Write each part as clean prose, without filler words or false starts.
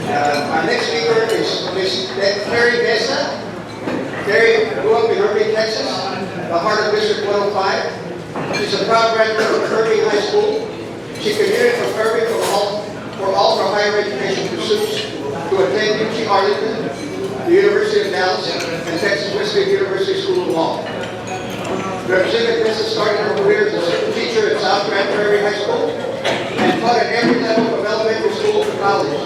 Our next speaker is Ms. Terry Mesa. Terry grew up in Irving, Texas, the heart of District 105. She's a proud graduate of Irving High School. She commuted from Irving for all her higher education pursuits to attend UT Arlington, the University of Dallas, and Texas Wesleyan University School of Law. Representative Mesa started her career as a student teacher at South Grand Prairie High School and taught at every level of elementary school to college.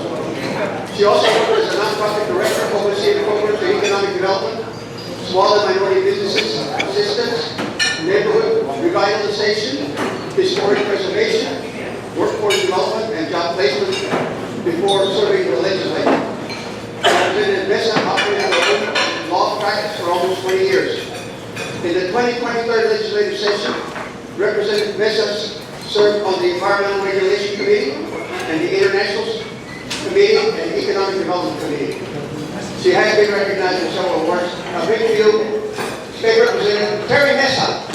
She also worked as a nonprofit director overseeing programs for economic development, small and minority businesses, assistance, neighborhood revitalization, historic preservation, workforce development, and job placement before serving the legislature. Representative Mesa operated her own law practice for almost 20 years. In the 2023 legislative session, Representative Mesa served on the Environmental Regulation Committee and the International Committee and Economic Development Committee. She has been recognized with several awards. Now bring to you State Representative Terry Mesa.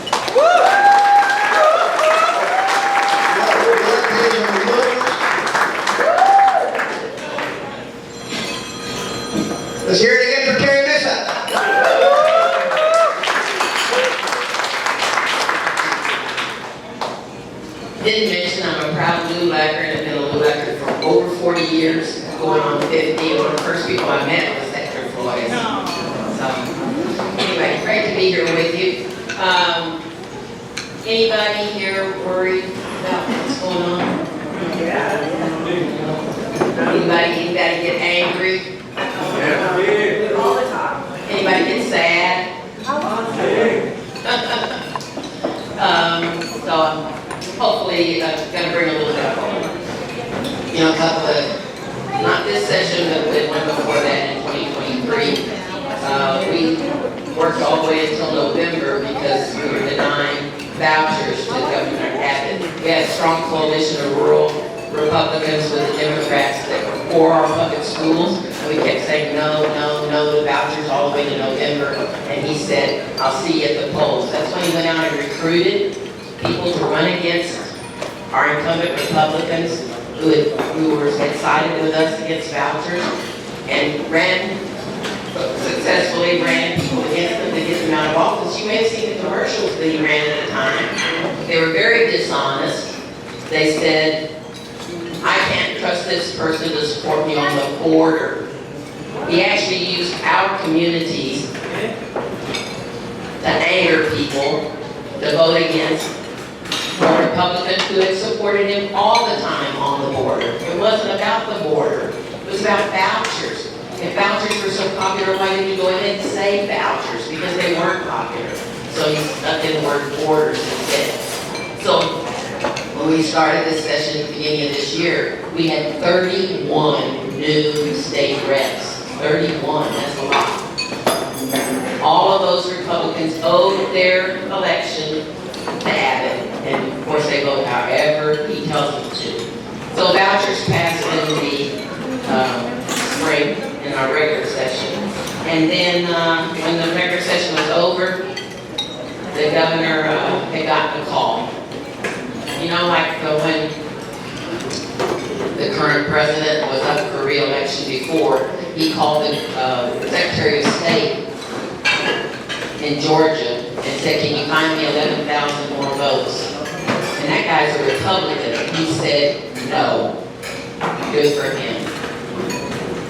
Let's hear it again for Terry Mesa. Didn't mention I'm a proud LULACer and I've been a LULACer for over 40 years, going on 50. One of the first people I met was Hector Floyd. So, anyway, great to be here with you. Anybody here worried about what's going on? Anybody get angry? All the time. Anybody get sad? So hopefully going to bring a little bit of hope. You know, a couple of, not this session, but the one before that in 2023. We worked all the way until November because we were denying vouchers to Governor Abbott. We had a strong coalition of rural Republicans with the Democrats that were for our public schools. And we kept saying no, no, no to vouchers all the way to November. And he said, I'll see you at the polls. That's when he went out and recruited people to run against our incumbent Republicans who had sided with us against vouchers and successfully ran people against them to get them out of office. You may have seen the commercials that he ran at the time. They were very dishonest. They said, I can't trust this person to support me on the border. He actually used our communities to anger people to vote against the Republicans who had supported him all the time on the border. It wasn't about the border. It was about vouchers. If vouchers were so popular, why didn't you go ahead and say vouchers? Because they weren't popular. So he stuck in the word borders instead. So when we started this session at the beginning of this year, we had 31 new state reps. 31, that's a lot. All of those Republicans owed their election to Abbott, and of course they vote however he tells them to. So vouchers passed in the spring in our regular session. And then when the regular session was over, the governor had gotten a call. You know, like when the current president was up for re-election before, he called the Secretary of State in Georgia and said, can you find me 11,000 more votes? And that guy's a Republican. And he said, no. Good for him.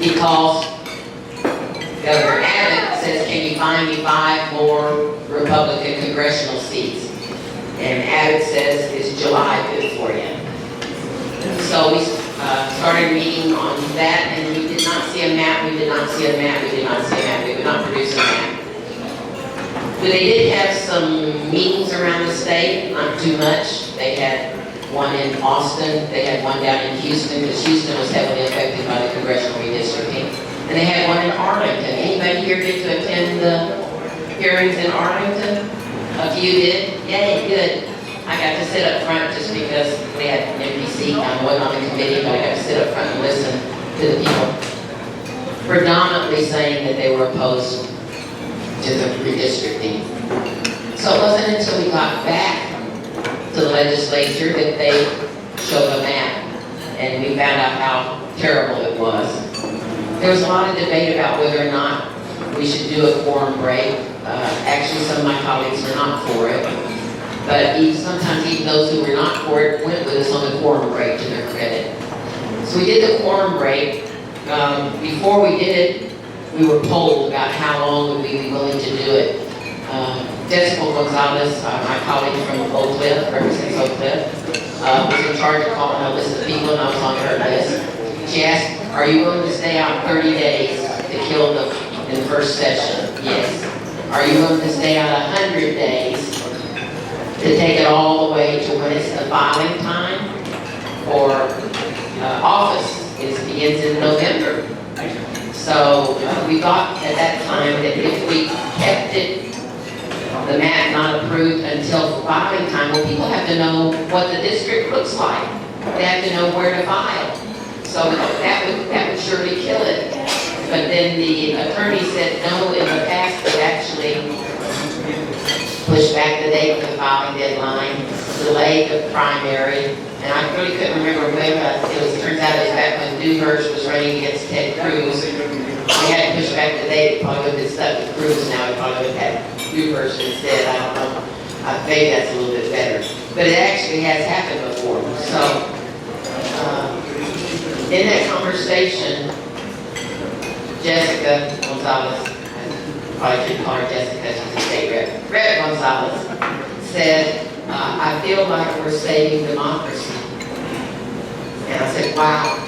He calls Governor Abbott, says, can you find me 5 more Republican congressional seats? And Abbott says, is July good for you? So we started meeting on that, and we did not see a map, we did not see a map, we did not see a map, we could not produce a map. But they did have some meetings around the state, not too much. They had one in Austin, they had one down in Houston, because Houston was heavily affected by the congressional redistricting. And they had one in Arlington. Anybody here get to attend the hearings in Arlington? A few did? Yay, good. I got to sit up front just because we had an empty seat. I wasn't on the committee, but I got to sit up front and listen to the people predominantly saying that they were opposed to the redistricting. So it wasn't until we got back to the legislature that they showed a map, and we found out how terrible it was. There was a lot of debate about whether or not we should do a quorum break. Actually, some of my colleagues were not for it. But sometimes even those who were not for it went with us on the quorum break, to their credit. So we did the quorum break. Before we did it, we were polled about how long would we be willing to do it. Jessica Gonzalez, my colleague from Oak Cliff, represents Oak Cliff, was in charge of calling a list of people, and I was on her list. She asked, are you willing to stay out 30 days to kill them in the first session? Yes. Are you willing to stay out 100 days to take it all the way to when it's the filing time? Or office begins in November. So we thought at that time that if we kept it, the map not approved until filing time, well, people have to know what the district looks like. They have to know where to file. So that would surely kill it. But then the attorney said no, in the past they actually pushed back the date of the filing deadline, delayed the primary, and I really couldn't remember when, but turns out it was back when Dewhurst was running against Ted Cruz. We had to push back the date. It probably would have been stuck with Cruz now. It probably would have had Dewhurst instead. I don't know. Maybe that's a little bit better. But it actually has happened before. So, in that conversation, Jessica Gonzalez, probably should call her Jessica, she's a state rep, Rep Gonzalez, said, I feel like we're saving democracy. And I said, wow,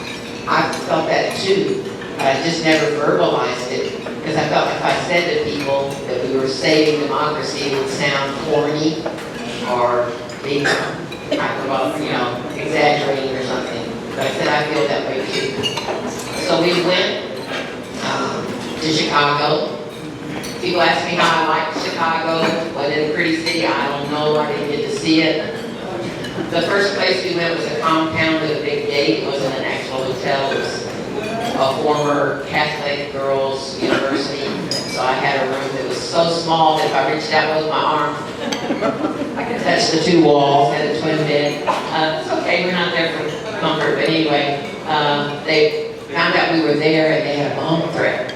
I felt that too. I just never verbalized it because I felt if I said to people that we were saving democracy, it would sound corny or being, exaggerating or something. But I said I feel that way too. So we went to Chicago. People ask me how I liked Chicago. Was it a pretty city? I don't know. I didn't get to see it. The first place we went was a compound with a big gate. It wasn't an actual hotel. It was a former Catholic girls' university. So I had a room that was so small that if I reached out with my arm, I could touch the two walls, had a twin bed. It's okay, we're not there for comfort, but anyway, they found out we were there and they had a bomb threat.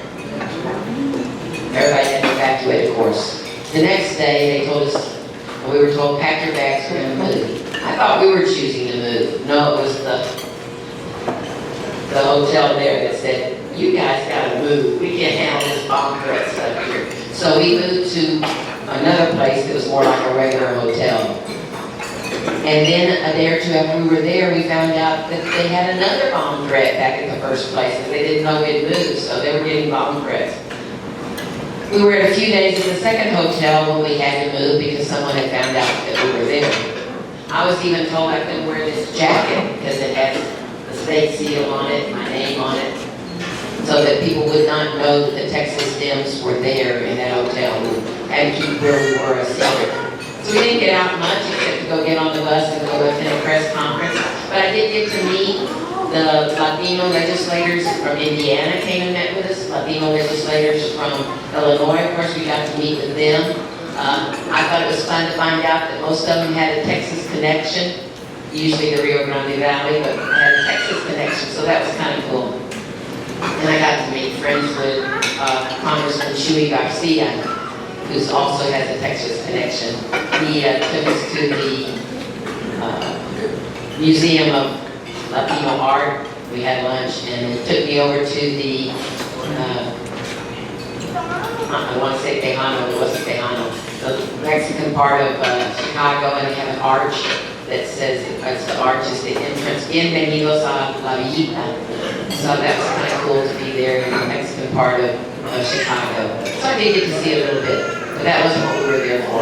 Everybody had to evacuate, of course. The next day, they told us, we were told, pack your bags, we're going to move. I thought we were choosing to move. No, it was the hotel there that said, you guys got to move. We can't handle this bomb threat stuff here. So we moved to another place that was more like a regular hotel. And then a day or two after we were there, we found out that they had another bomb threat back at the first place, and they didn't know we'd moved, so they were getting bomb threats. We were at a few days at the second hotel when we had to move because someone had found out that we were there. I was even told I couldn't wear this jacket because it had the state seal on it, my name on it, so that people would not know that the Texas Dems were there in that hotel. We had to keep where we were a secret. So we didn't get out much except to go get on the bus and go attend a press conference. But I did get to meet the Latino legislators from Indiana came and met with us, Latino legislators from Illinois. Of course, we got to meet with them. I thought it was fun to find out that most of them had a Texas connection, usually the Rio Grande Valley, but had a Texas connection, so that was kind of cool. And I got to make friends with Congressman Chuy Garcia, who also has a Texas connection. He took us to the Museum of Latino Art. We had lunch, and it took me over to the, I want to say Tejano, it wasn't Tejano, the Mexican part of Chicago, and they have an arch that says, it's the arch is the entrance, Bienvenidos a la Villita. So that was kind of cool to be there in the Mexican part of Chicago. So I did get to see a little bit, but that wasn't what we were there for.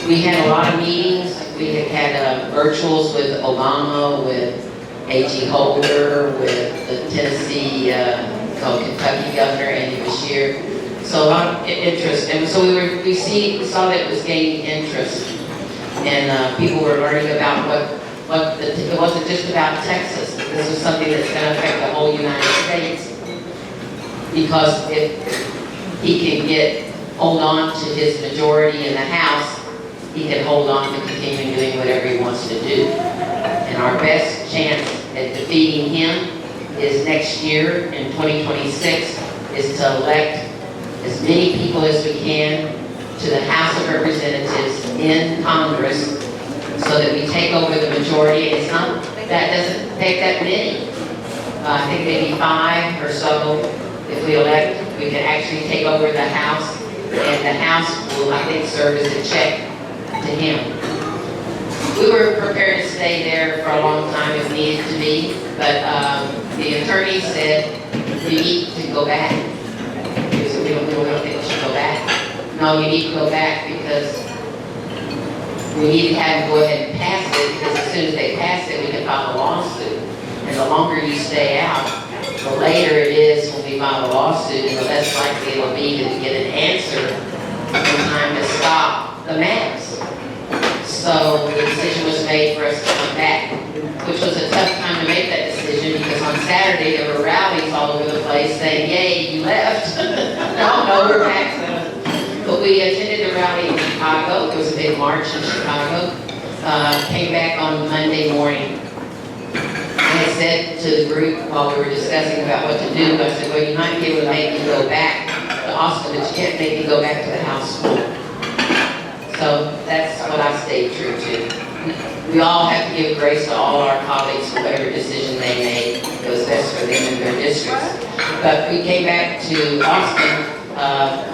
We had a lot of meetings. We had virtuals with Obama, with A.G. Holder, with the Tennessee, Kentucky governor, Andy Beshear. So a lot of interest. And so we saw that it was gaining interest. And people were learning about it wasn't just about Texas. This was something that's going to affect the whole United States. Because if he can hold on to his majority in the House, he can hold on to continuing doing whatever he wants to do. And our best chance at defeating him is next year in 2026 is to elect as many people as we can to the House of Representatives in Congress so that we take over the majority. It's not, that doesn't take that many. I think maybe 5 or so. If we elect, we can actually take over the House, and the House will, I think, serve as a check to him. We were prepared to stay there for a long time if needed to be, but the attorney said you need to go back. He said, we don't think we should go back. No, you need to go back because we need to have them go ahead and pass it, because as soon as they pass it, we can file a lawsuit. And the longer you stay out, the later it is when we file a lawsuit, and the less likely it'll be to get an answer in time to stop the maps. So the decision was made for us to come back, which was a tough time to make that decision, because on Saturday there were rallies all over the place saying, yay, you left. No, we're back. But we attended the rally in Chicago. There was a big march in Chicago. Came back on Monday morning. I said to the group while we were discussing about what to do, I said, well, you might be able to make me go back to Austin, but you can't make me go back to the House floor. So that's what I stayed true to. We all have to give grace to all our colleagues for whatever decision they made. It was best for them and their districts. But we came back to Austin.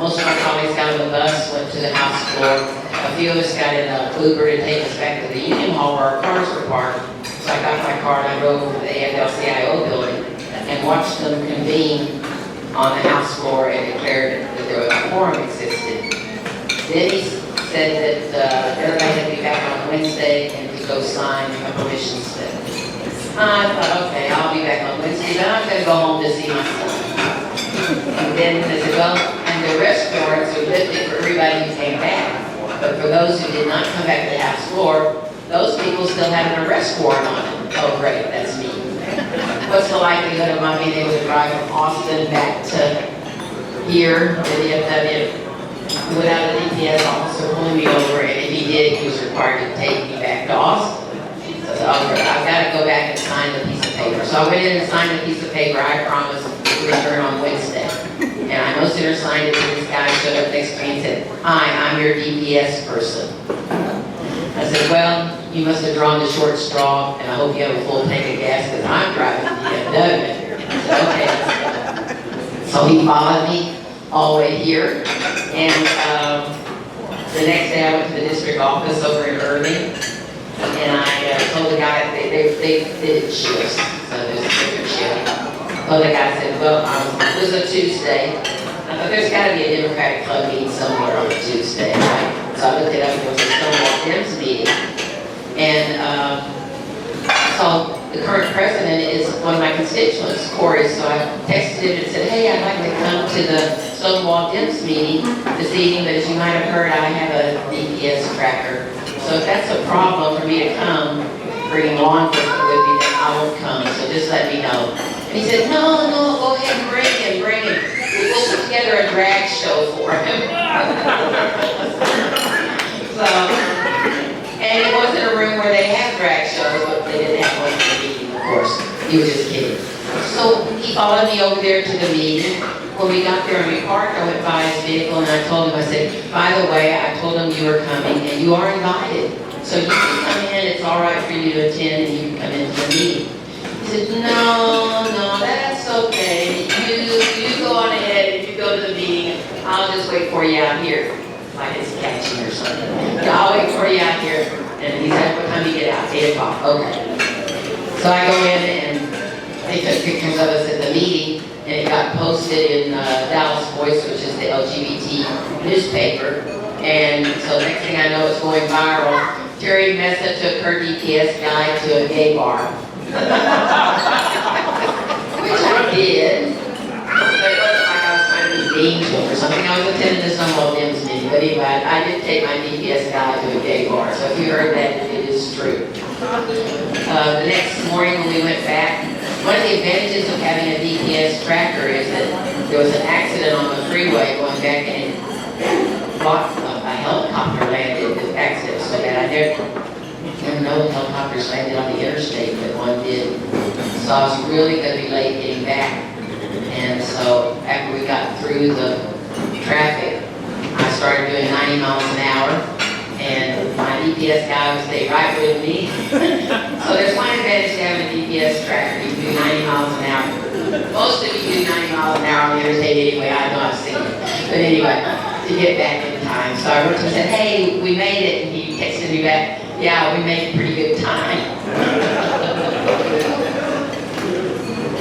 Most of our colleagues got on the bus, went to the House floor. A few of us got in an Uber to take us back to the Union Hall where our cars were parked. So I got my car and I drove over to the AFL-CIO building and watched them convene on the House floor and declared that there was a quorum existed. Then he said that everybody had to be back on Wednesday and to go sign a permission slip. I thought, okay, I'll be back on Wednesday, but I'm going to go home to see my son. And then they said, well, and the arrest warrants are lifted for everybody who came back. But for those who did not come back to the House floor, those people still have an arrest warrant on them. Oh, great, that's me. What's the likelihood of my being able to drive from Austin back to here to the FW without a DPS officer pulling me over? And if he did, he was required to take me back to Austin. So I said, okay, I've got to go back and sign the piece of paper. So I went in and signed the piece of paper. I promised to return on Wednesday. And I no sooner signed it than this guy showed up next to me and said, hi, I'm your DPS person. I said, well, you must have drawn the short straw, and I hope you have a full tank of gas, because I'm driving to DFW. I said, okay. So he followed me all the way here, and the next day I went to the district office over in Irving, and I told the guy, they did shifts, so there's a different shift. So the guy said, well, it was a Tuesday. I thought there's got to be a Democratic club meeting somewhere on a Tuesday, right? So I looked it up, and there was a Stonewall Dems meeting. And so the current president is one of my constituents, Corey, so I texted him and said, hey, I'd like to come to the Stonewall Dems meeting this evening, but as you might have heard, I have a DPS tracker. So if that's a problem for me to come, bringing law enforcement with me, then I won't come, so just let me know. And he said, no, go ahead and bring him. We'll put together a drag show for him. So, and it wasn't a room where they have drag shows, but they didn't have one for the meeting, of course. He was just kidding. So he followed me over there to the meeting. When we got there and we parked, I went by his vehicle and I told him, I said, by the way, I told him you were coming and you are invited. So you can come in, it's all right for you to attend and you can come into the meeting. He said, no, that's okay. You go on ahead and you go to the meeting. I'll just wait for you out here. Like it's catching or something. I'll wait for you out here. And he said, what time do you get out? 8 o'clock. Okay. So I go in and they took pictures of us at the meeting and it got posted in Dallas Voice, which is the LGBT newspaper. And so next thing I know, it's going viral. Terry Mesa took her DPS guy to a gay bar. Which I did, but it wasn't like I was trying to be mean to him or something. I was attending the Stonewall Dems meeting, but anyway, I did take my DPS guy to a gay bar, so if you heard that, it is true. The next morning when we went back, one of the advantages of having a DPS tracker is that there was an accident on the freeway going back and a helicopter landed. The accident was so bad. There were no helicopters landed on the interstate, but one did. So I was really going to be late getting back. And so after we got through the traffic, I started doing 90 miles an hour, and my GPS guy would stay right with me. So there's one advantage to having a GPS tracker. You do 90 miles an hour. Most of you do 90 miles an hour on the interstate anyway. I know I've seen it. But anyway, to get back in time. So I wrote to him and said, hey, we made it. And he texted me back, yeah, we made pretty good time.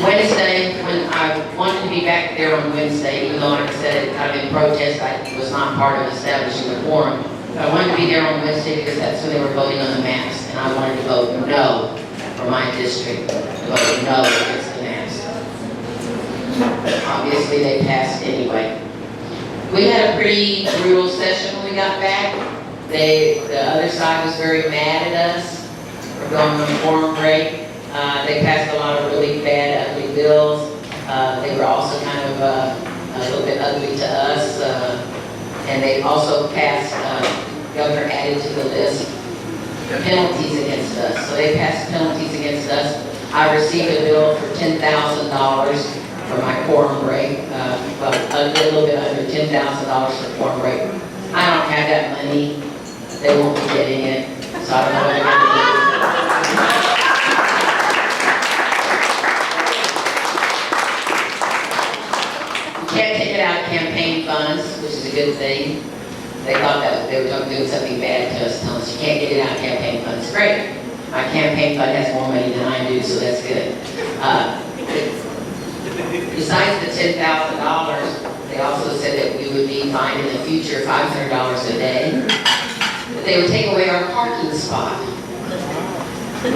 Wednesday, when I wanted to be back there on Wednesday, even though, like I said, kind of in protest, I was not part of establishing the quorum. But I wanted to be there on Wednesday because that's when they were voting on the mask, and I wanted to vote no for my district, vote no against the mask. Obviously, they passed anyway. We had a pretty brutal session when we got back. The other side was very mad at us for going on quorum break. They passed a lot of really bad, ugly bills. They were also kind of a little bit ugly to us. And they also passed, Governor added to the list, penalties against us. So they passed penalties against us. I received a bill for $10,000 for my quorum break. Well, a little bit under $10,000 for quorum break. I don't have that money. They won't be getting it. So I don't know what they're going to do. Can't take it out of campaign funds, which is a good thing. They thought that they were doing something bad to us, telling us you can't get it out of campaign funds. Great. My campaign fund has more money than I do, so that's good. Besides the $10,000, they also said that we would be fined in the future $500 a day. That they would take away our parking spot.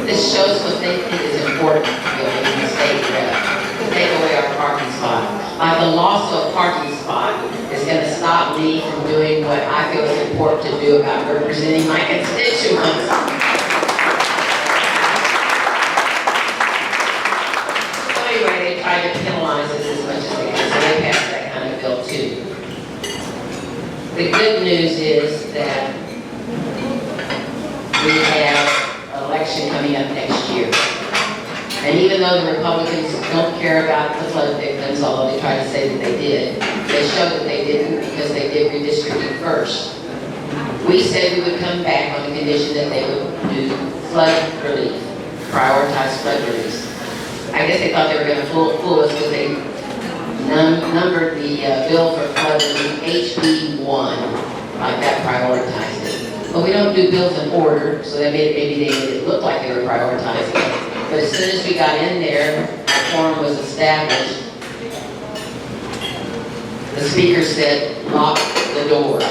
This shows what they think is important in the state to take away our parking spot. The loss of a parking spot is going to stop me from doing what I feel is important to do about representing my constituents. So anyway, they tried to penalize us as much as they could, so they passed that kind of bill too. The good news is that we have an election coming up next year. And even though the Republicans don't care about the flood victims, although they tried to say that they did, they showed that they didn't because they did redistricting first. We said we would come back on the condition that they would do flood relief, prioritize flood relief. I guess they thought they were going to fool us because they numbered the bill for flood relief HB 1, like that prioritized it. But we don't do bills in order, so that maybe they made it look like they were prioritizing it. But as soon as we got in there, our quorum was established. The speaker said, lock the doors.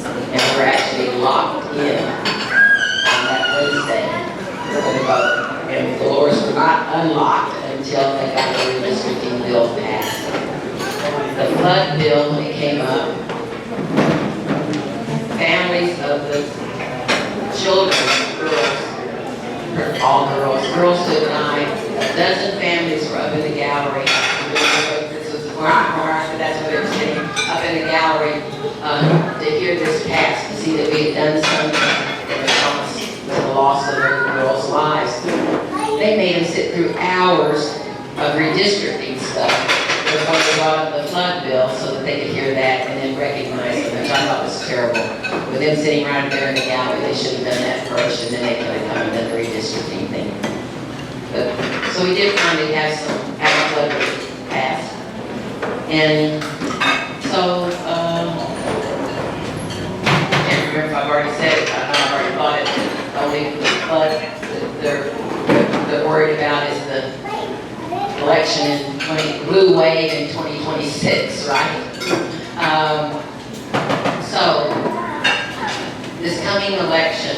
And we're actually locked in on that Wednesday for the vote. And the doors were not unlocked until they got the redistricting bill passed. The flood bill, when it came up, families of the children, girls, all girls stood in line. A dozen families were up in the gallery. This was where that's where they were sitting, up in the gallery to hear this pass, to see that we had done something in response to the loss of their girls' lives. They made them sit through hours of redistricting stuff before they brought up the flood bill so that they could hear that and then recognize it, which I thought was terrible. With them sitting right there in the gallery, they should have done that first, and then they could have come and done the redistricting thing. But, so we did finally have flood relief passed. And so, I can't remember if I've already said it, I know I've already thought it, the only flood that they're worried about is the election in blue wave in 2026, right? So, this coming election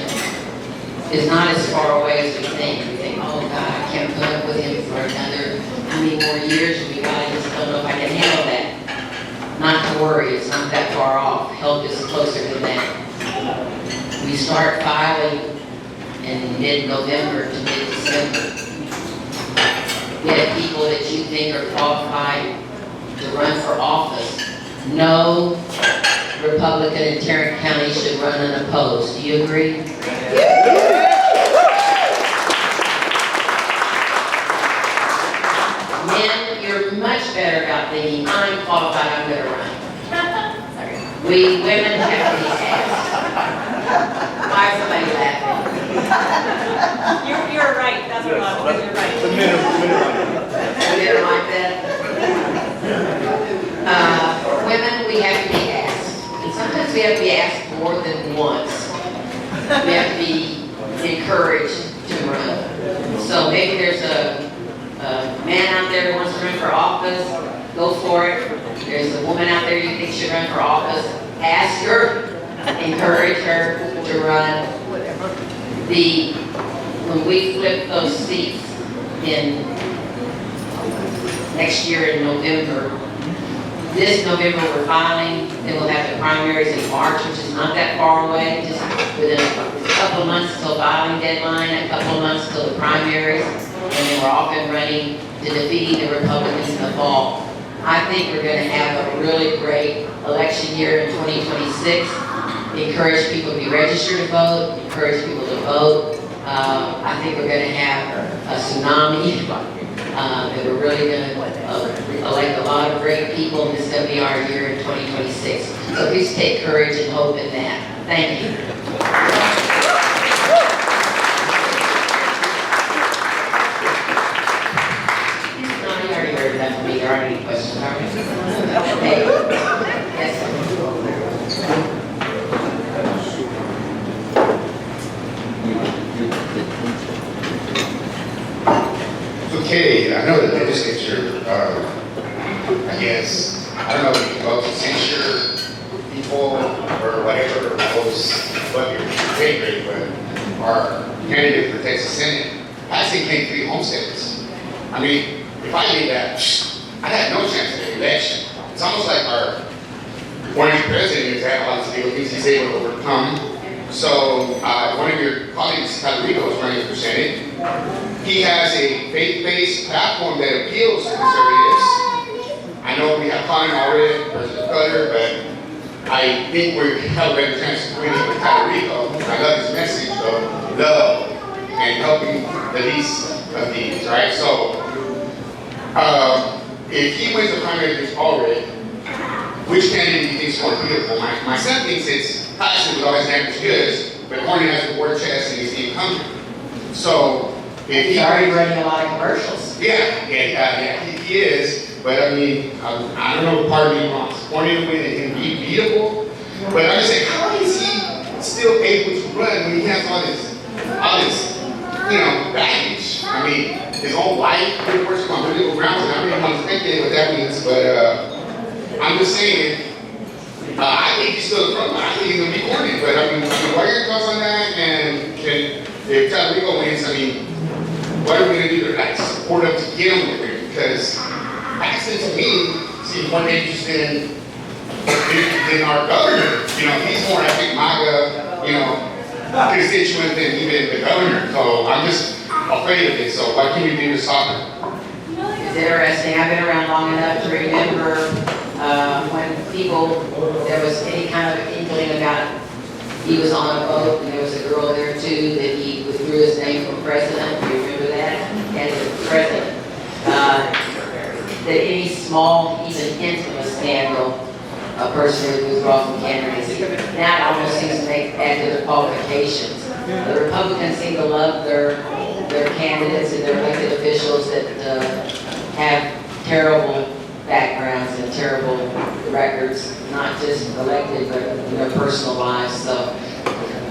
is not as far away as we think. We think, oh God, I can't put up with him for another, how many more years we got? I just don't know if I can handle that. Not to worry, it's not that far off. Help is closer than that. We start filing in mid-November to mid-December. Get people that you think are qualified to run for office. No Republican in Tarrant County should run unopposed. Do you agree? men, you're much better about thinking, I'm qualified, I'm gonna run. We women have to be asked. Why is somebody laughing? You're right, that's what I was, you're right. We didn't like that. Women, we have to be asked. And sometimes we have to be asked more than once. We have to be encouraged to run. So maybe there's a man out there who wants to run for office, go for it. There's a woman out there you think should run for office, ask her, encourage her to run. When we flip those seats in next year in November, this November we're filing, then we'll have the primaries in March, which is not that far away, just within a couple of months till filing deadline, a couple of months till the primaries, and then we're off and running to defeating the Republicans in the fall. I think we're going to have a really great election year in 2026. Encourage people to be registered to vote, encourage people to vote. I think we're going to have a tsunami, and we're really going to elect a lot of great people, and this is going to be our year in 2026. So please take courage and hope in that. Thank you. No, you already heard enough from me. There aren't any questions, are there? Okay. Yes, sir. Okay, I know the legislature, I guess, I don't know if you go to censure people or whatever, or those, what your favorite, but our candidate for Texas Senate actually claimed 3 homesteads. I mean, if I did that, I had no chance at the election. It's almost like our running president has had all these little things he's able to overcome. So, one of your colleagues, Chorizo, is running for Senate. He has a faith-based platform that appeals to conservatives. I know we have Colin already, President Cutter, but I think we're have a better chance of winning with Chorizo. I love his message of love and helping the least of these, right? So, if he wins the primary against already, which candidate do you think is more beautiful? My son thinks it's Tyson with all his damaged goods, but Horny has a war chest and he's the incumbent. So, if He's already running a lot of commercials. yeah, he is. But I mean, I don't know what part of me wants. Horny to win and him be beatable. But I'm just saying, how is he still able to run when he has all this, baggage? I mean, his own wife, pretty much on political grounds, and I don't even understand what that means, but I'm just saying, I think he's still the front line. I think he's going to be corny, but I mean, what are your thoughts on that? And if Chorizo wins, I mean, what are we going to do to like support him to get him with it? Because I guess to me, seems more interested in our governor. He's more, I think, MAGA, constituent than even the governor. So I'm just afraid of it. So what can we do to stop him? It's interesting. I've been around long enough to remember when there was any kind of inkling about he was on a boat and there was a girl there too that he withdrew his name from president. Do you remember that? As a president. That any small, even hint of a scandal, a person would withdraw from candidacy. Now it almost seems to add to their qualifications. The Republicans seem to love their candidates and their elected officials that have terrible backgrounds and terrible records, not just elected, but in their personal lives. So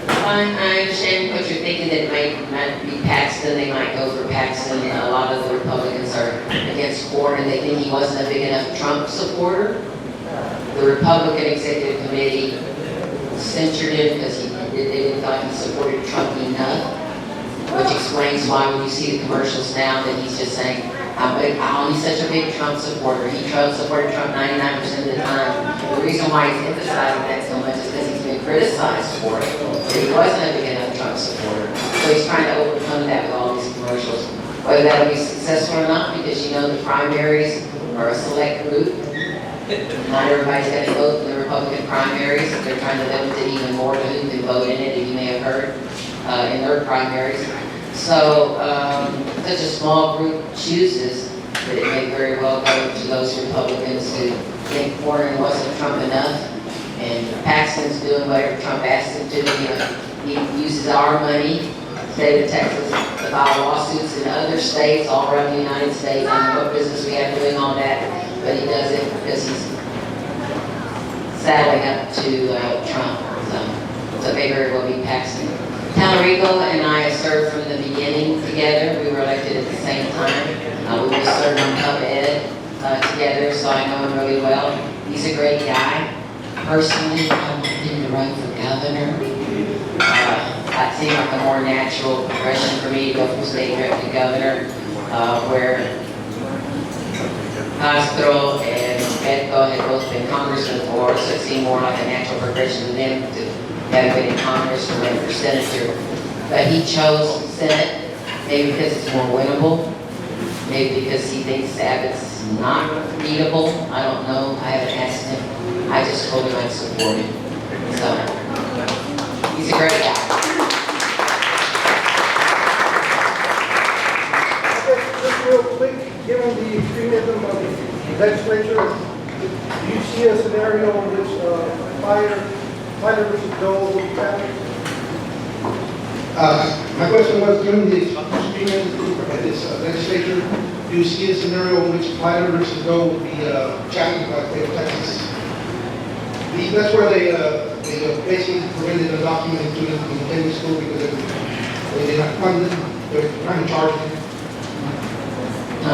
I understand what you're thinking, that it might be Paxton, they might go for Paxton. A lot of the Republicans are against Ford and they think he wasn't a big enough Trump supporter. The Republican Executive Committee censured him because they didn't feel like he supported Trump enough, which explains why when you see the commercials now that he's just saying, he's such a big Trump supporter. He supported Trump 99% of the time. The reason why he's emphasizing that so much is because he's been criticized for it. That he wasn't a big enough Trump supporter. So he's trying to overcome that with all these commercials. Whether that'll be successful or not, because the primaries are a select group. Not everybody's going to vote in the Republican primaries. They're trying to limit it even more to who can vote in it, as you may have heard, in their primaries. So such a small group chooses but it may very well go to those Republicans who think Warren wasn't Trump enough, and Paxton's doing whatever Trump asked him to. He uses our money, state of Texas, to file lawsuits in other states all around the United States. I don't know what business we have doing all that, but he does it because he's saddling up to Trump. So it may very well be Paxton. Talarico and I served from the beginning together. We were elected at the same time. We both served on Pub Ed together, so I know him really well. He's a great guy. Personally, I want him to run for governor. That seemed like a more natural progression for me to go from state rep to governor, where Castro and Petco had both been congressmen before, so it seemed more like a natural progression to them to have been in Congress and run for senator. But he chose Senate, maybe because it's more winnable, maybe because he thinks Abbott's not beatable. I don't know. I haven't asked him. I just told him I'd support him. So, he's a great guy. Just real quick, given the extremism of the legislature, do you see a scenario in which fighter versus Joe will be happening? My question was, given the extremism of this legislature, do you see a scenario in which Fighter versus Doe would be challenged by the state of Texas? That's where they basically prevented undocumented students from attending school because they're not funded, they're trying to charge them. I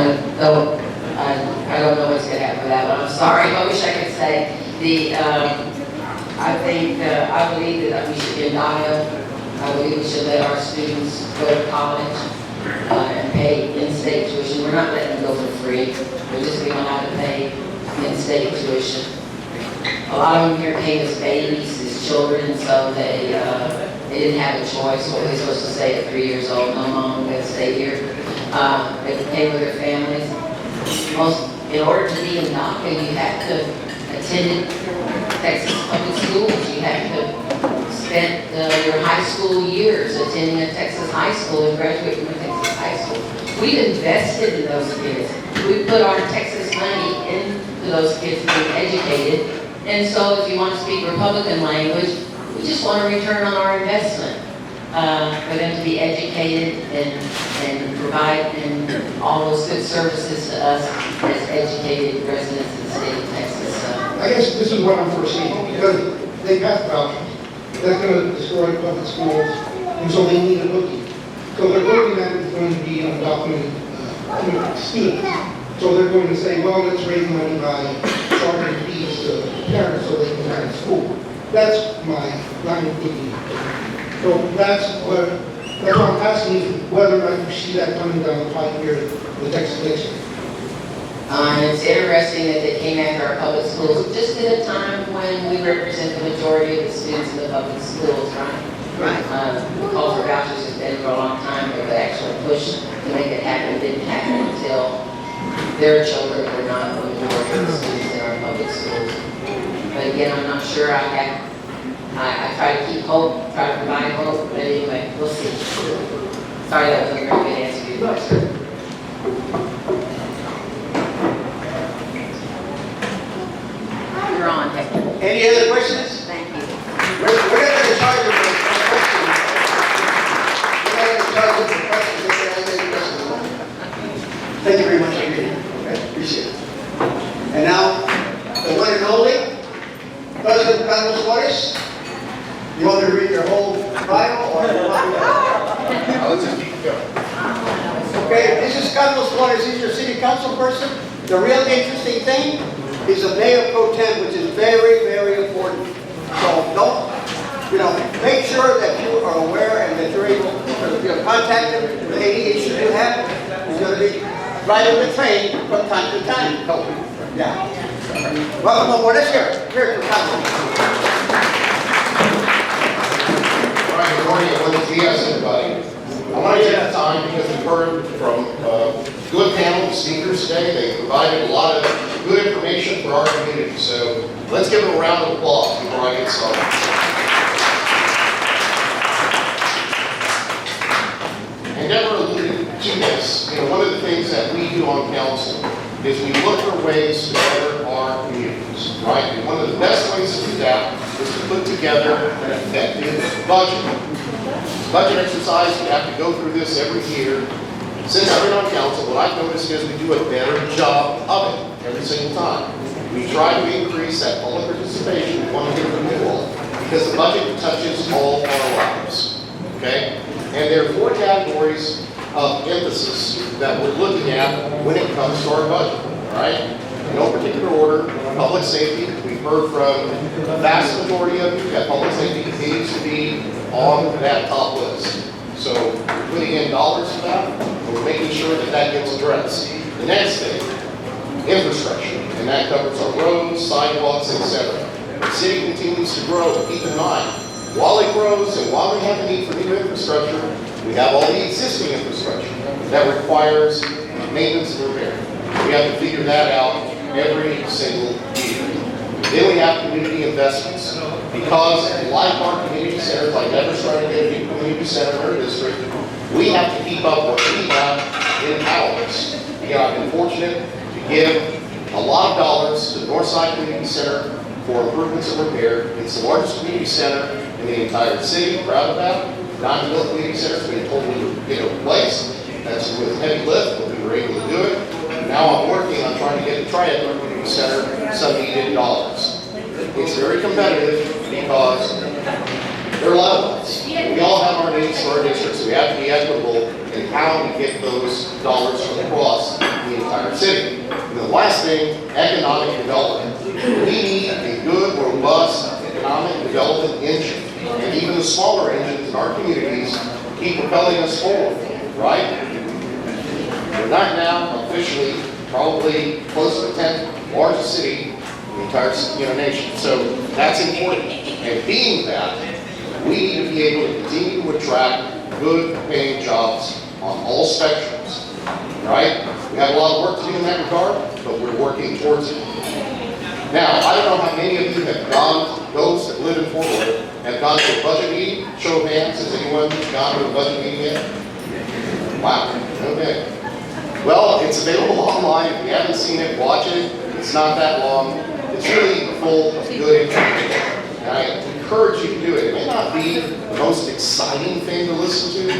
don't know what's going to happen with that one. I'm sorry. I wish I could say. I believe that we should be endowed. I believe we should let our students go to college and pay in-state tuition. We're not letting them go for free. We're just being allowed to pay in-state tuition. A lot of them here came as babies, as children, so they didn't have a choice. What were they supposed to say at 3 years old? No, Mom, I'm going to stay here. They came with their families. In order to be indoctrinated, you have to attend Texas public schools. You have to spend your high school years attending a Texas high school and graduate from a Texas high school. We've invested in those kids. We put our Texas money into those kids being educated. And so if you want to speak Republican language, we just want a return on our investment. For them to be educated and provide all those good services to us as educated residents of the state of Texas. So. I guess this is what I'm foreseeing, because they passed vouchers. That's going to destroy public schools, and so they need a bookie. So their bookie man is going to be undocumented students. So they're going to say, well, let's raise money by charging fees to parents so they can attend school. That's my line of thinking. So that's what I'm asking is whether or not you see that coming down the pipe here in the Texas election. And it's interesting that they came after our public schools just at a time when we represent the majority of the students in the public schools, right? Right. The call for vouchers has been for a long time, but the actual push to make it happen didn't happen until their children were not the majority of the students in our public schools. But again, I'm not sure. I try to keep hope, try to provide hope, but anyway, we'll see. Sorry, that wasn't a very good answer to your question. You're on, Hector. Any other questions? Thank you. We're not going to charge them for questions. We're not going to charge them for questions if they have any questions. Thank you very much for your okay, appreciate it. And now, the one and only, President Carlos Juarez. You want me to read your whole bio or you want me to? Let's just keep going. Okay, this is Carlos Juarez. He's your city council person. The real interesting thing is the mayor pro tem, which is very, very important. So don't, make sure that you are aware and that you're able to contact him with any issue you have. He's going to be riding the train from time to time. Helping. Yeah. Welcome aboard. Let's hear it. Here to the council. All right, good morning, buenos dias, everybody. I want to take the time because we've heard from good panel of speakers today. They provided a lot of good information for our community. So let's give them a round of applause before I get started. And Deborah alluded to this, one of the things that we do on council is we look for ways to better our communities, right? And one of the best ways to do that is to put together an effective budget. Budget exercise, we have to go through this every year. Since I've been on council, what I've noticed is we do a better job of it every single time. We try to increase that public participation. We want to hear from you all because the budget touches all our lives, okay? And there are 4 categories of emphasis that we're looking at when it comes to our budget, all right? In no particular order, public safety, we've heard from the vast majority of you that public safety needs to be on that top list. So we're putting in dollars for that, and we're making sure that that gets addressed. The next thing, infrastructure, and that covers our roads, sidewalks, etc. The city continues to grow, keep in mind, while it grows and while we have the need for new infrastructure, we have all the existing infrastructure that requires maintenance and repair. We have to figure that out every single year. Then we have community investments. Because like our community centers, like Denver's trying to get a new community center in our district, we have to keep up what we have in ours. I've been fortunate to give a lot of dollars to the Northside Community Center for improvements and repair. It's the largest community center in the entire city. Proud of that. Non-built community centers being totally replaced. That's with heavy lift, but we were able to do it. Now I'm working on trying to get the Triad Community Center some needed dollars. It's very competitive because there are a lot of us. We all have our needs for our districts, so we have to be equitable in how we get those dollars across the entire city. And the last thing, economic development. We need a good, robust economic development engine, and even the smaller engines in our communities keep propelling us forward, right? We're not now officially probably close to the 10th largest city in the entire nation. So that's important. And being that, we need to be able to continue to attract good paying jobs on all spectrums, right? We have a lot of work to do in that regard, but we're working towards it. Now, I don't know how many of you have gone, those that live in Fort Worth, have gone to a budget meeting. Show of hands, has anyone gone to a budget meeting yet? Wow, okay. Well, it's available online. If you haven't seen it, watch it. It's not that long. It's really full of good information. And I encourage you to do it. It may not be the most exciting thing to listen to,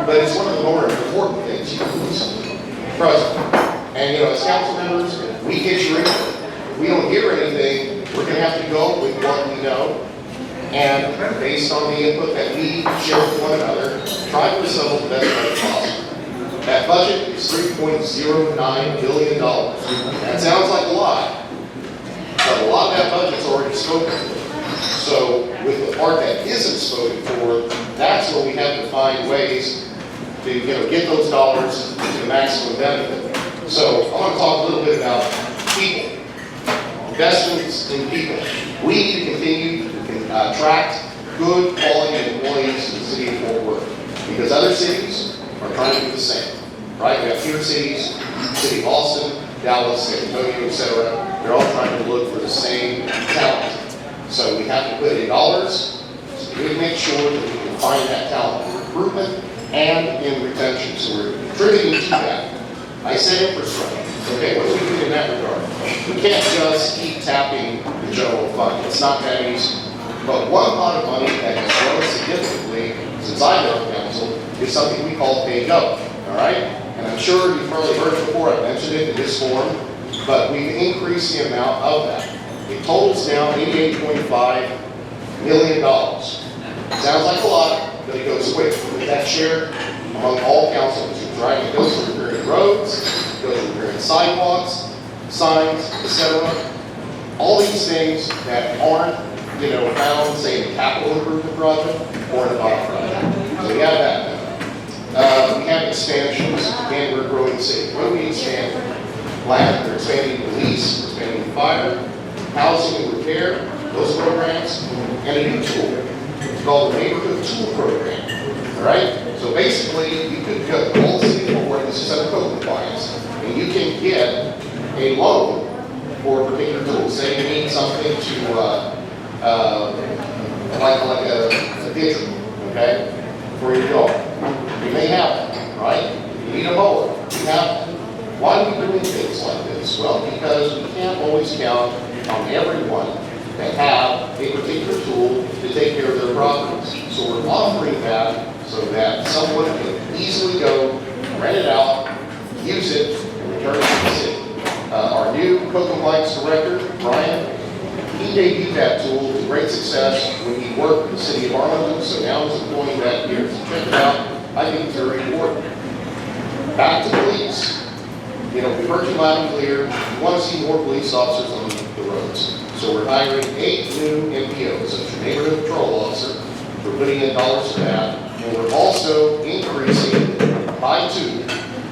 but it's one of the more important things you can listen to. President. And as council members, we get your input. If we don't hear anything, we're going to have to go with what we know. And based on the input that we share with one another, try to assemble the best budget possible. That budget is $3.09 billion. That sounds like a lot, but a lot of that budget's already spoken for. So with the part that isn't spoken for, that's where we have to find ways to get those dollars to the maximum benefit. So I want to talk a little bit about people. Investments in people. We need to continue to attract good quality employees to the city of Fort Worth because other cities are trying to do the same. Right? We have peer cities, City of Austin, Dallas, San Antonio, etc. They're all trying to look for the same talent. So we have to put in dollars so we make sure that we can find that talent in recruitment and in retention. So we're contributing to that. I said infrastructure. Okay, what do we do in that regard? We can't just keep tapping the general fund. It's not that easy. But one pot of money that has grown significantly since I've been on council is something we call pay go. All right? And I'm sure you've probably heard it before. I mentioned it in this forum, but we've increased the amount of that. It totals now $88.5 million. Sounds like a lot, but it goes quick. With that share among all councilors, right? It goes to repairing roads, it goes to repairing sidewalks, signs, etc. All these things that aren't, found, say, in a capital improvement project or in a bond project. So we have that. We have expansions. Again, we're a growing city. What do we expand? Land. We're expanding police. We're expanding fire, housing and repair, those programs, and a new tool. It's called the Neighborhood Tool Program. All right? So basically, you could go to all the city of Fort Worth, this is under code compliance, and you can get a loan for a particular tool. Say you need something to, like a digital, okay, for your dog. You may have that, right? You need a mower, you have one. Why are we doing things like this? Well, because we can't always count on everyone to have a particular tool to take care of their properties. So we're offering that so that someone can easily go, rent it out, use it, and return it to the city. Our new code compliance director, Brian, he debuted that tool with great success when he worked in the city of Arlington, so now he's employing that here. So check it out. I think it's very important. Back to police. You know, we heard you loud and clear. We want to see more police officers on the roads. So we're hiring 8 new MPOs, that's your neighborhood patrol officer. We're putting in dollars for that. And we're also increasing by 2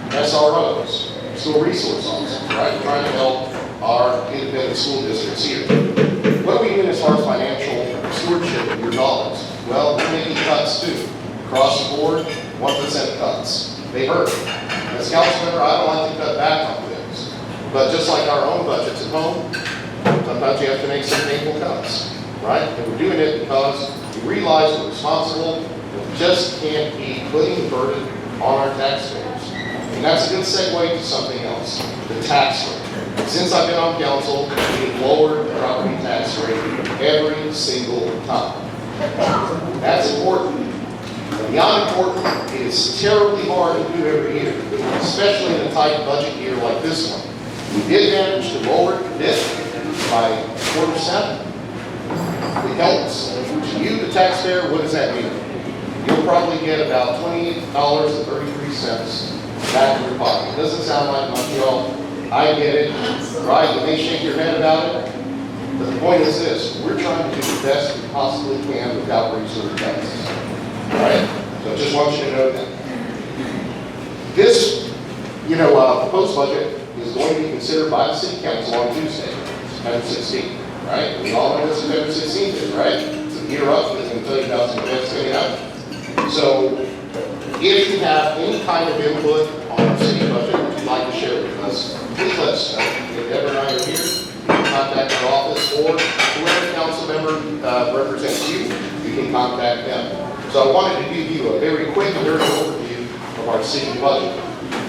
SROs, school resource officers, right? Trying to help our independent school districts here. What are we doing as far as financial stewardship of your dollars? Well, we're making cuts too. Across the board, 1% cuts. They hurt. As council member, I don't like to cut back on things. But just like our own budgets at home, sometimes you have to make some painful cuts, right? And we're doing it because we realize we're responsible and we just can't be putting the burden on our taxpayers. And that's a good segue to something else, the tax rate. Since I've been on council, we've lowered the property tax rate every single time. That's important. But beyond important, it is terribly hard to do every year, especially in a tight budget year like this one. We did manage to lower it a bit by 4%. It helps. To you, the taxpayer, what does that mean? You'll probably get about $28.33 back in your pocket. It doesn't sound like much, y'all. I get it, right? You may shake your head about it. But the point is this, we're trying to do the best we possibly can without raising the taxes. All right? So I just want you to know that. This, proposed budget is going to be considered by the city council on Tuesday, September 16th, right? We all know what September 16th is, right? It's a year up, it's going to tell you about some events coming up. So, if you have any kind of input on our city budget that you'd like to share with us, please let us know. If Deborah and I are here, you can contact our office, or whoever council member represents you, you can contact them. So I wanted to give you a very quick and very overview of our city budget.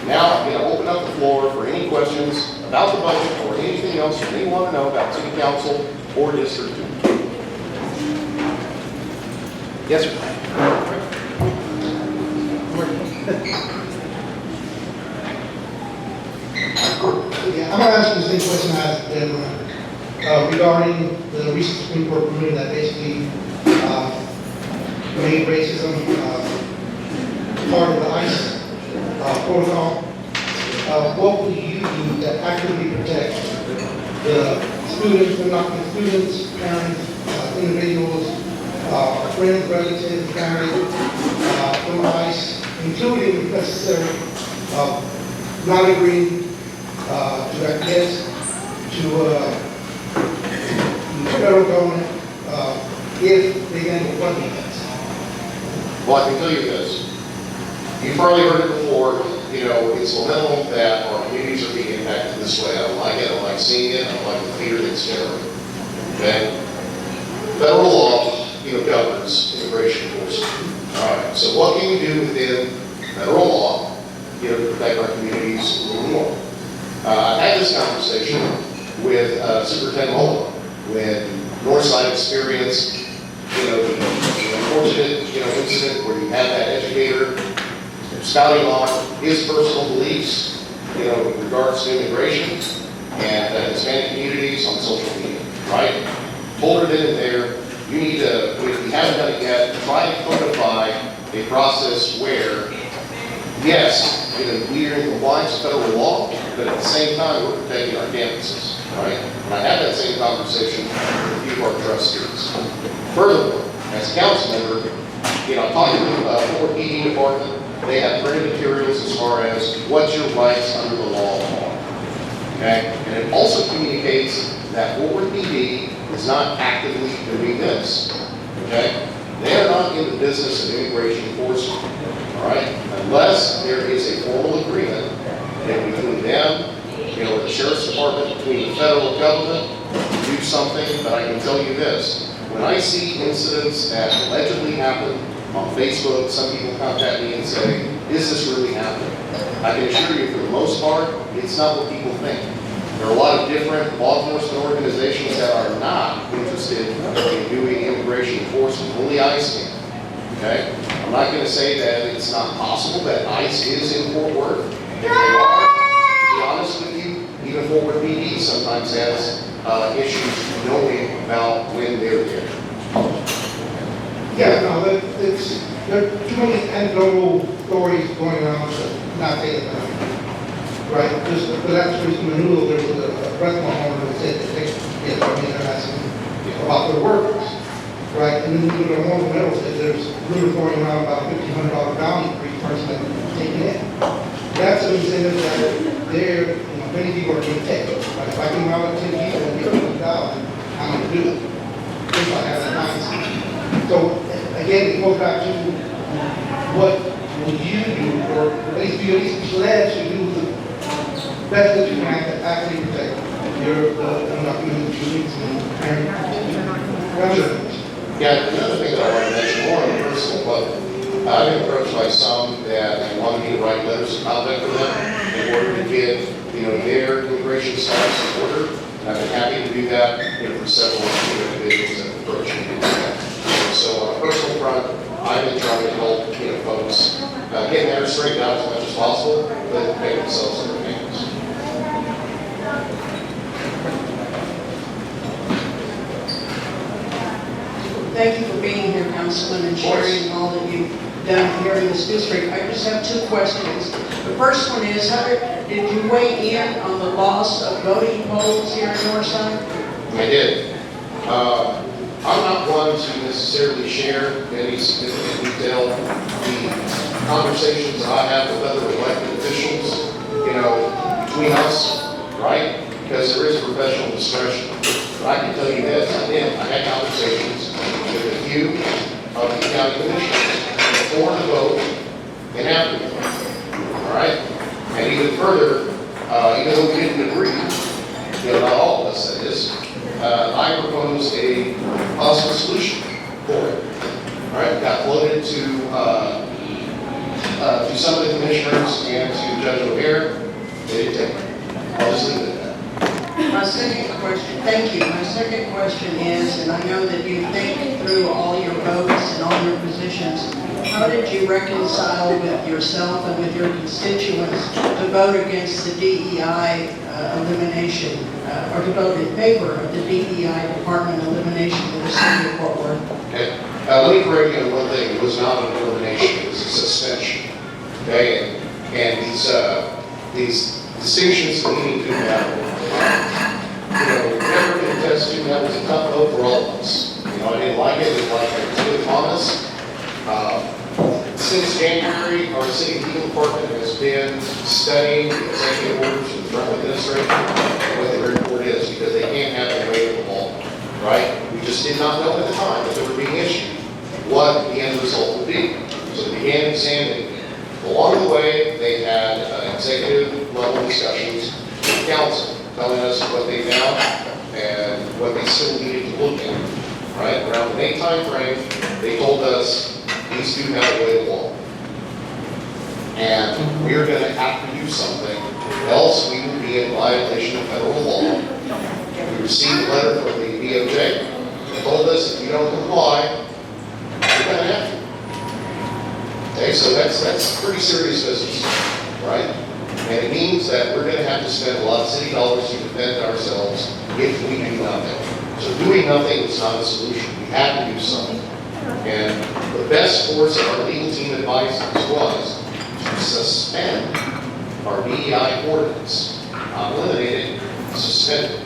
Now I'm going to open up the floor for any questions about the budget or anything else you may want to know about city council or district 2. Yes, sir. Yeah, I'm going to ask you the same question I asked Deborah regarding the recent Supreme Court ruling that basically made racism part of the ICE protocol. What will you do to actively protect the students, parents, individuals, friends, relatives, family from ICE, including if necessary, not agreeing to acquiesce to federal government if they handle funding us? Well, I can tell you this. You've probably heard it before. It's lamentable that our communities are being impacted this way. I don't like it. I don't like seeing it. I don't like the fear that's generated. Okay? Federal law, governs immigration enforcement. All right. So what can we do within federal law, to protect our communities a little more? I had this conversation with Superintendent Holman when Northside experienced, the unfortunate, incident where you had that educator spouting on his personal beliefs, in regards to immigration and Hispanic communities on social media, right? Told her then and there, you need to, if you haven't done it yet, try to codify a process where, yes, we are in compliance with federal law, but at the same time, we're protecting our campuses, right? And I had that same conversation with a few of our trustees. Furthermore, as a council member, I'm talking to the Fort PD department. They have printed materials as far as what your rights under the law are. Okay? And it also communicates that Fort PD is not actively doing this. Okay? They are not in the business of immigration enforcement. All right? Unless there is a formal agreement between them, or the sheriff's department, between the federal government, to do something. But I can tell you this. When I see incidents that allegedly happen on Facebook, some people contact me and say, is this really happening? I can assure you, for the most part, it's not what people think. There are a lot of different law enforcement organizations that are not interested in doing immigration enforcement, only ICE can. Okay? I'm not going to say that it's not possible that ICE is in Fort Worth. If they are, to be honest with you, even Fort Worth PD sometimes has issues knowing about when they're there. Yeah, no, there are too many anecdotal stories going around that not taken right? Just for that Chorizo Menudo, there was a restaurant owner that said that they they're asking about their workers, right? And then the one metal said there's rumors going around about $1,500 bounty for each person that's taken in. That's an incentive that they're, many people are going to take. Like if I can round up 10 people and get $1,000, I'm going to do it. If I have that mindset. So again, it goes back to what will you do, or at least be pledged to do the best that you can to actually protect your undocumented students and residents. Yeah, another thing that I want to mention, more on a personal level, I've been approached by some that want me to write letters of conduct for them in order to get, their immigration status in order. And I've been happy to do that, for several individuals that approach me to do that. And so on a personal front, I've been trying to help, folks get matters straightened out as much as possible, but make themselves in their hands. Thank you for being here, Councilman, and sharing all that you've done here in this district. I just have two questions. The first one is, did you weigh in on the loss of voting polls here in Northside? I did. I'm not one to necessarily share any significant detail. The conversations that I have with other elected officials, between us, right? Because there is professional discretion. But I can tell you this, I had conversations with a few of the county commissioners before the vote and after the vote. All right? And even further, even though we didn't agree, not all of us, that is, I proposed a possible solution for it. All right? Got floated to some of the commissioners and to Judge O'Hare. They didn't take it. I'll just leave it at that. My second question, thank you. My second question is, and I know that you think through all your votes and all your positions, how did you reconcile with yourself and with your constituents to vote against the DEI elimination, or to vote in favor of the DEI department elimination of the city of Fort Worth? Okay. Let me correct you on one thing. It was not an elimination. It was a suspension. Okay? And these distinctions that we need to have, never contest to, that was a tough vote for all of us. I didn't like it. It was like I was honest. Since January, our city legal department has been studying the executive orders from the Trump administration and what the report is, because they can't have their way with the law, right? We just did not know at the time that they were being issued what the end result would be. So they began examining. Along the way, they had executive level discussions with council, telling us what they found and what they still needed to look at. Right? Around the May time frame, they told us these do have a way of law. And we're going to have to do something, else we would be in violation of federal law. We received a letter from the DOJ that told us if you don't comply, you're going to have to. Okay, so that's pretty serious business, right? And it means that we're going to have to spend a lot of city dollars to defend ourselves if we do nothing. So doing nothing is not a solution. We have to do something. And the best course that our legal team advised us was to suspend our DEI ordinance. Not eliminate it, suspend it.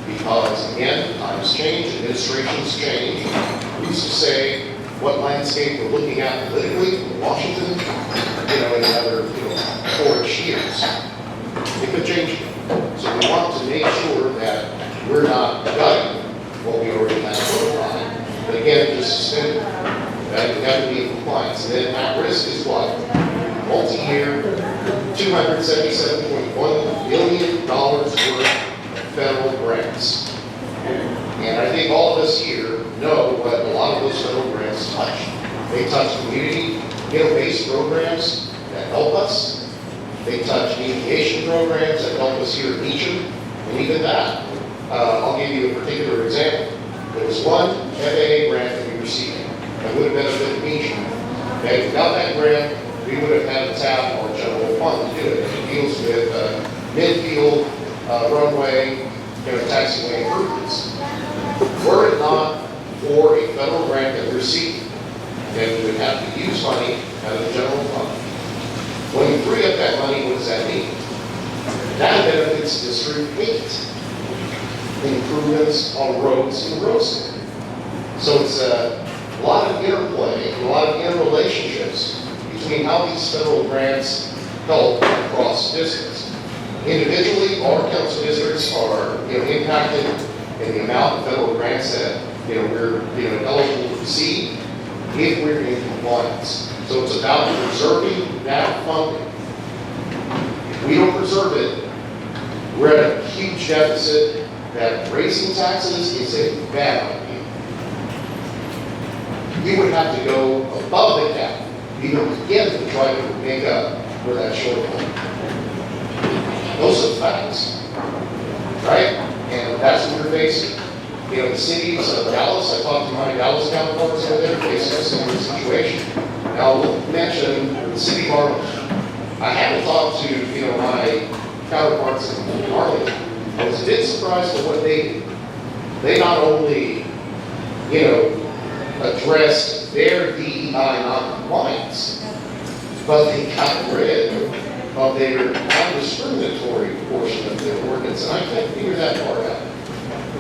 Because again, times change, administrations change. Who's to say what landscape we're looking at politically in Washington, in another 4-ish years. It could change. So we want to make sure that we're not gutting what we already have codified. But again, just suspend it. That would have to be in compliance. And then at risk is what? Multi-year, $277.1 billion worth of federal grants. And I think all of us here know what a lot of those federal grants touch. They touch community, based programs that help us. They touch mediation programs that help us here in Beecham, and even that. I'll give you a particular example. There was one FAA grant that we received that would have benefited Beecham. And without that grant, we would have had to tap our general fund to do it. It deals with midfield, runway, taxiway improvements. Were it not for a federal grant that we received, then we would have to use money out of the general fund. When you free up that money, what does that mean? That benefits District 8. Improvements on roads and roads. So it's a lot of interplay, a lot of interrelationships between how these federal grants help across districts. Individually, our council districts are impacted in the amount of federal grants that we're eligible to receive if we're in compliance. So it's about preserving that funding. If we don't preserve it, we're at a huge deficit. That raising taxes is a bad idea. We would have to go above the cap, even again, to try to make up for that shortfall. Those are facts, right? And that's what we're facing. The cities of Dallas, I talked to my Dallas counterparts over there, facing a similar situation. Now, I'll mention the city of Arlington. I haven't talked to, my counterparts in Arlington. I was a bit surprised at what they did. They not only, addressed their DEI non-compliance, but they got rid of their non-discriminatory portion of their ordinance, and I can't figure that part out.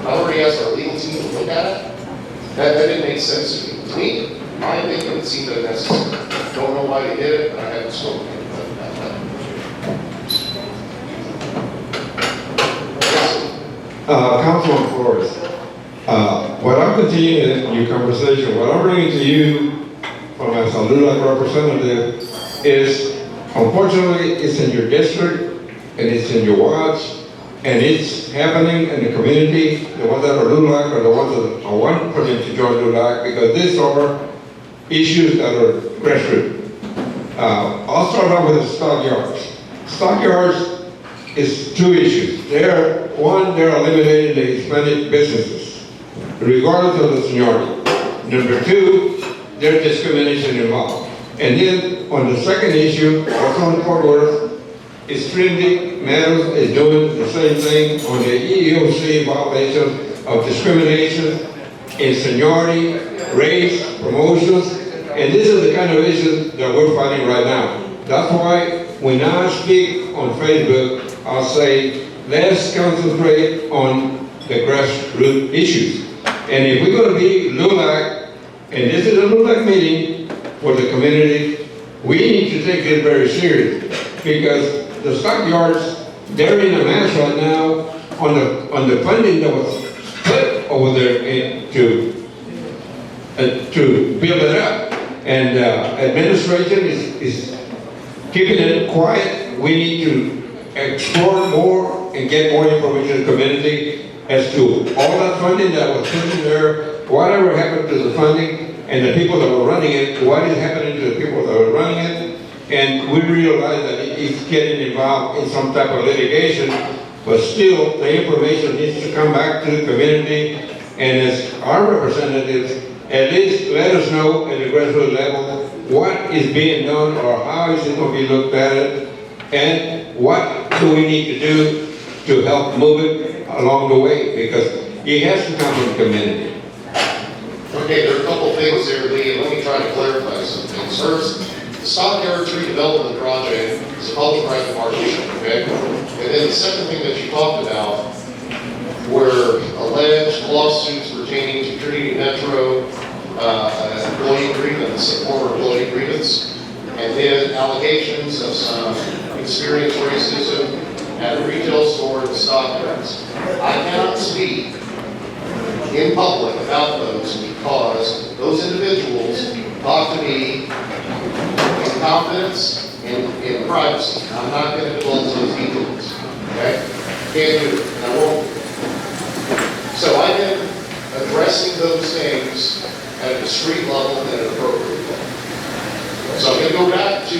I already asked our legal team to look at it. That didn't make sense to me. To me, my opinion, it seemed unnecessary. Don't know why they did it, but I haven't spoken to them about that. Councilman Flores, what I'm continuing in your conversation, what I'm bringing to you from as a LULAC representative is, unfortunately, it's in your district, and it's in your wards, and it's happening in the community, the ones that are LULAC or the ones that are wanting to join LULAC, because these are issues that are grassroots. I'll start off with the stockyards. Stockyards is two issues. They're eliminating the Hispanic businesses, regardless of the seniority. Number two, there's discrimination involved. And then on the second issue, also in Fort Worth, is Trinity Meadows is doing the same thing on the EEOC violation of discrimination in seniority, race, promotions, and this is the kind of issues that we're fighting right now. That's why when I speak on Facebook, I'll say, let's concentrate on the grassroots issues. And if we're going to be LULAC, and this is a LULAC meeting for the community, we need to take it very serious, because the stockyards, they're in a mess right now on the funding that was put over there to build it up. And administration is keeping it quiet. We need to explore more and get more information to the community as to all that funding that was put in there, whatever happened to the funding, and the people that were running it, what is happening to the people that were running it. And we realize that it's getting involved in some type of litigation, but still the information needs to come back to the community, and as our representatives, at least let us know at the grassroots level what is being done or how is it going to be looked at it, and what do we need to do to help move it along the way, because it has to come from the community. Okay, there are a couple things there, Lee, and let me try to clarify some things. First, the Stockyards redevelopment project is a public-private partnership, okay? And then the second thing that you talked about were alleged lawsuits pertaining to Trinity Metro, employee grievance, a former employee grievance, and then allegations of some experienced racism at a retail store in the Stockyards. I cannot speak in public about those because those individuals talk to me in confidence and in privacy. I'm not going to divulge those details. Okay? Can't do it, and I won't. So I've been addressing those things at a discreet level and an appropriate level. So I'm going to go back to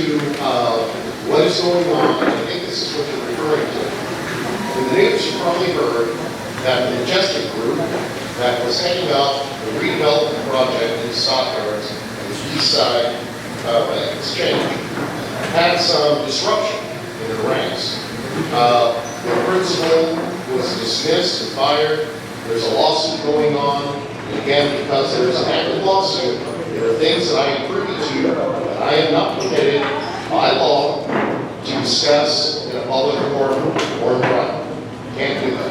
what is going on, and I think this is what you're referring to. In the news, you probably heard that the Majestic Group that was heading up the redevelopment project in the Stockyards and the east side of Exchange had some disruption in their ranks. The principal was dismissed and fired. There's a lawsuit going on. And again, because there's an active lawsuit, there are things that I am privy to that I am not permitted by law to discuss in a public forum or in private. Can't do that.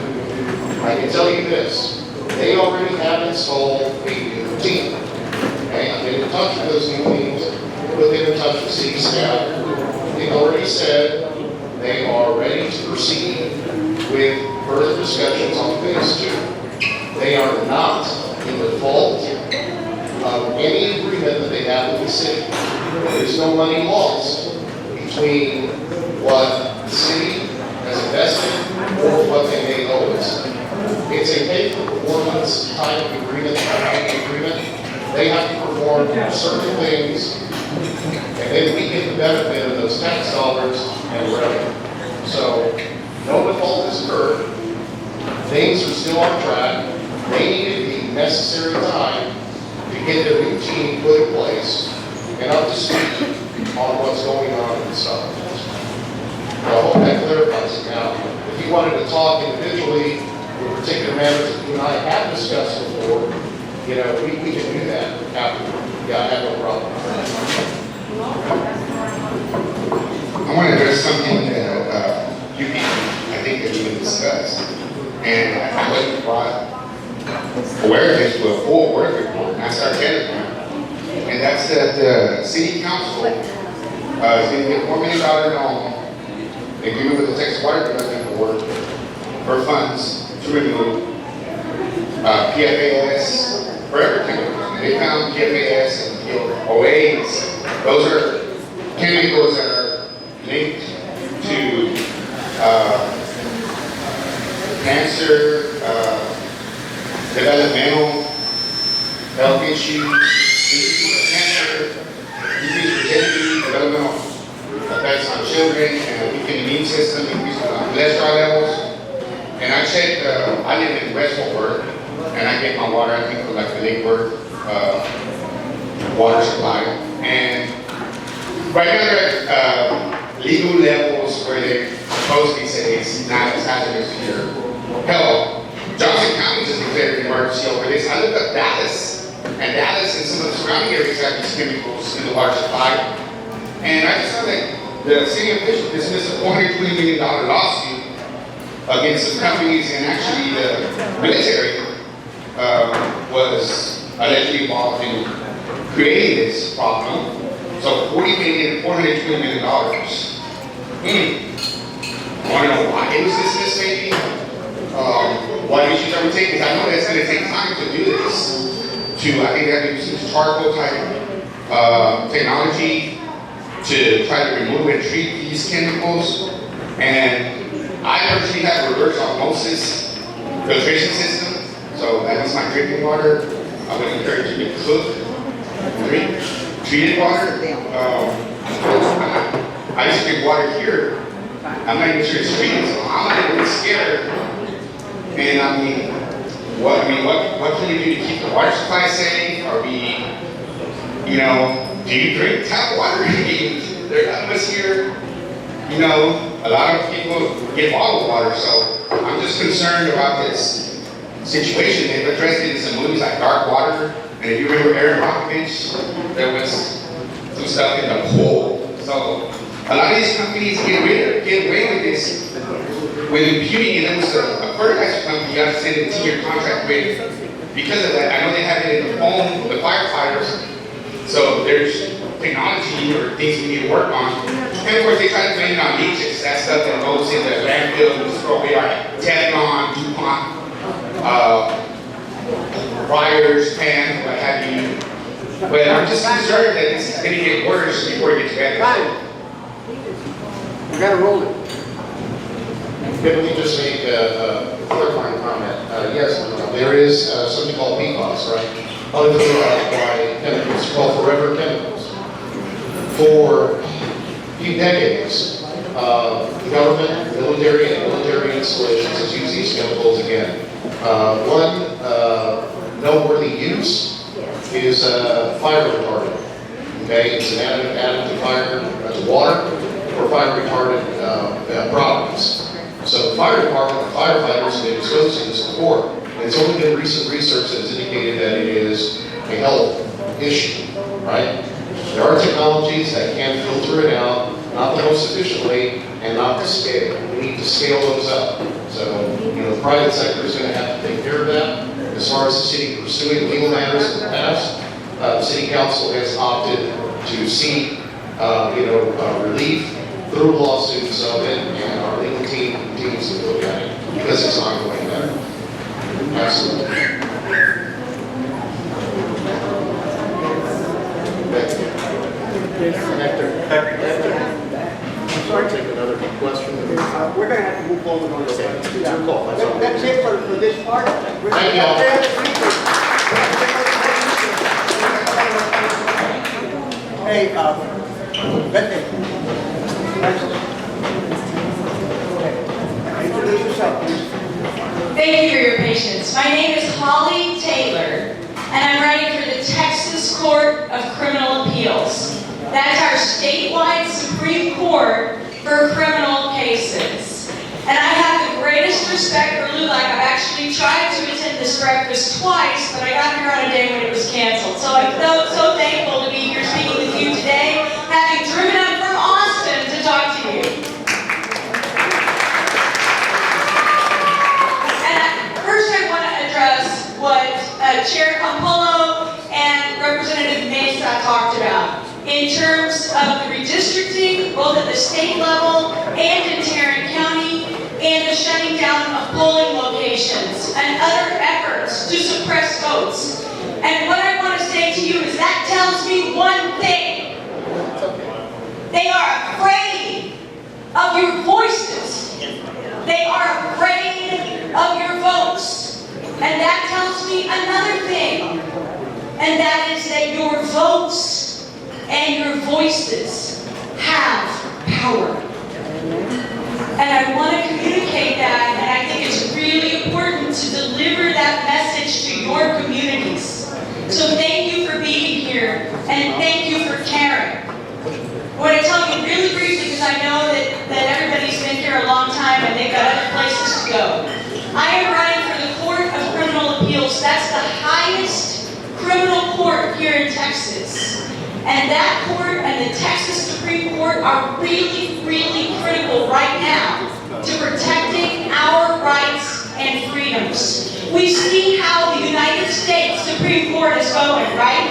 I can tell you this, they already have installed a new team. Okay, I've been in touch with those new teams, put them in touch with city staff. They've already said they are ready to proceed with further discussions on phase 2. They are not in default of any agreement that they have with the city. There's no money lost between what the city has invested or what they may owe us. It's a pay-for-performance type of agreement, They have to perform certain things, and then we get the benefit of those tax dollars and revenue. So, no default has occurred. Things are still on track. They needed the necessary time to get their new team put in place and up to speed on what's going on in the South. I hope that clarifies it now. If you wanted to talk individually with particular matters that you and I have discussed before, you know, we can do that afterward. Yeah, I have no problem. I want to address something that you people, I think that we can discuss. And I wasn't brought awareness to a full work report, and I started telling them. And that's that the city council is going to get $4 million loan, agreement with the Texas Water Development Board for funds to remove PFAS forever chemicals. They found PFAS and POAs. Those are chemicals that are linked to cancer, developmental health issues, cancer, increased fertility, developmental effects on children, and weakened immune system, increased cholesterol levels. And I checked, I live in West Fort Worth, and I get my water, I think, from like the Lake Worth water supply. And right now they're at legal levels where they supposedly say it's not as hazardous to your health. Johnson County just declared an emergency over this. I looked up Dallas, and Dallas and some of the surrounding areas have these chemicals in the water supply. And I just saw that the city official dismissed a $420 million lawsuit against some companies, and actually the military was allegedly involved in creating this problem. So $40 million, $420 million. I want to know why it was dismissed, maybe? What issues are we taking? Because I know that's going to take time to do this. I think they have to use some charcoal type technology to try to remove and treat these chemicals. And I personally have a reverse osmosis filtration system, so that is my drinking water. I would encourage you to cook, drink treated water. I used to drink water here. I'm not even sure it's treated, so I'm not even scared. And I mean, what can we do to keep the water supply safe? Are we, you know, do you drink tap water? There are none of us here. You know, a lot of people get bottled water, so I'm just concerned about this situation. They've addressed it in some movies like Dark Water, and if you remember Aaron Brockovich, there was some stuff in the pool. So a lot of these companies get away with this, with imputing, and there was a fertilizer company you have to send a 10-year contract with. Because of that, I know they have it in the foam, the firefighters. So there's technology or things we need to work on. And of course, they try to blame it on leeches. That stuff that goes in the landfill, we just throw away like Teflon, DuPont, fryers, pans, what have you. But I'm just concerned that this is going to get worse before it gets better. We gotta roll it. Let me just make a clarifying comment. Yes, there is something called PFAS, right? Unauthorized by chemicals, called forever chemicals. For few decades, the government, military, and military installations has used these chemicals again. One noteworthy use is fire retardant. Okay, it's an additive to fire, to water, for fire retardant properties. So the fire department, the firefighters have been exposed to this before. And it's only been recent research that has indicated that it is a health issue, right? There are technologies that can filter it out, not the most efficiently, and not to scale. We need to scale those up. So, the private sector is going to have to take care of that. As far as the city pursuing legal matters in the past, the city council has opted to seek, relief through lawsuits of it, and our legal team continues to look at it because it's an ongoing matter. Absolutely. I'm sorry. Take another question. We're going to have to move forward on this. It's your call. That's all. That's it for this part. Thank you all. Hey, Bethany. Introduce yourself, please. Thank you for your patience. My name is Holly Taylor, and I'm running for the Texas Court of Criminal Appeals. That's our statewide Supreme Court for criminal cases. And I have the greatest respect for LULAC. I've actually tried to attend this breakfast twice, but I got here on a day when it was canceled. So I'm so thankful to be here speaking with you today, having driven up from Austin to talk to you. First, I want to address what Chair Campolo and Representative Mesa talked about in terms of the redistricting, both at the state level and in Tarrant County, and the shutting down of polling locations and other efforts to suppress votes. And what I want to say to you is that tells me one thing. They are afraid of your voices. They are afraid of your votes. And that tells me another thing. And that is that your votes and your voices have power. And I want to communicate that, and I think it's really important to deliver that message to your communities. So thank you for being here, and thank you for caring. I want to tell you really briefly, because I know that everybody's been here a long time and they've got other places to go. I am running for the Court of Criminal Appeals. That's the highest criminal court here in Texas. And that court and the Texas Supreme Court are really, really critical right now to protecting our rights and freedoms. We see how the United States Supreme Court is going, right?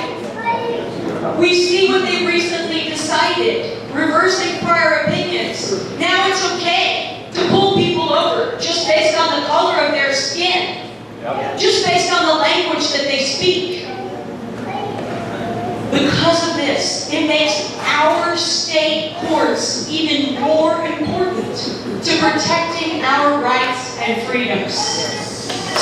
We see what they recently decided, reversing prior opinions. Now it's okay to pull people over just based on the color of their skin, just based on the language that they speak. Because of this, it makes our state courts even more important to protecting our rights and freedoms.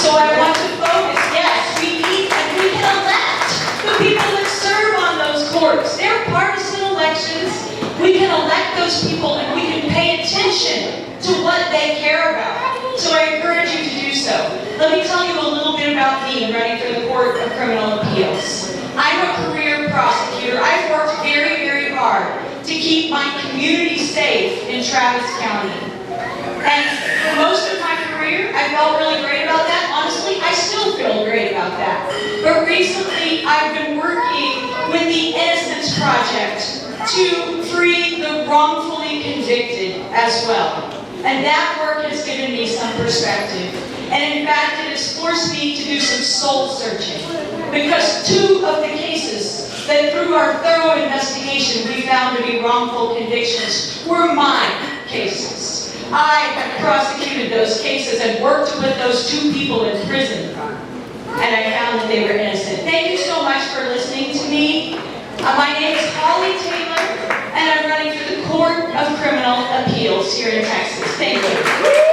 So I want to focus, yes, we need and we can elect the people that serve on those courts. They're partisan elections. We can elect those people and we can pay attention to what they care about. So I encourage you to do so. Let me tell you a little bit about me running for the Court of Criminal Appeals. I'm a career prosecutor. I've worked very, very hard to keep my community safe in Travis County. And for most of my career, I felt really great about that. Honestly, I still feel great about that. But recently, I've been working with the Innocence Project to free the wrongfully convicted as well. And that work has given me some perspective. And in fact, it has forced me to do some soul searching. Because 2 of the cases that through our thorough investigation we found to be wrongful convictions were my cases. I have prosecuted those cases and worked to put those 2 people in prison. And I found that they were innocent. Thank you so much for listening to me. My name is Holly Taylor, and I'm running for the Court of Criminal Appeals here in Texas. Thank you.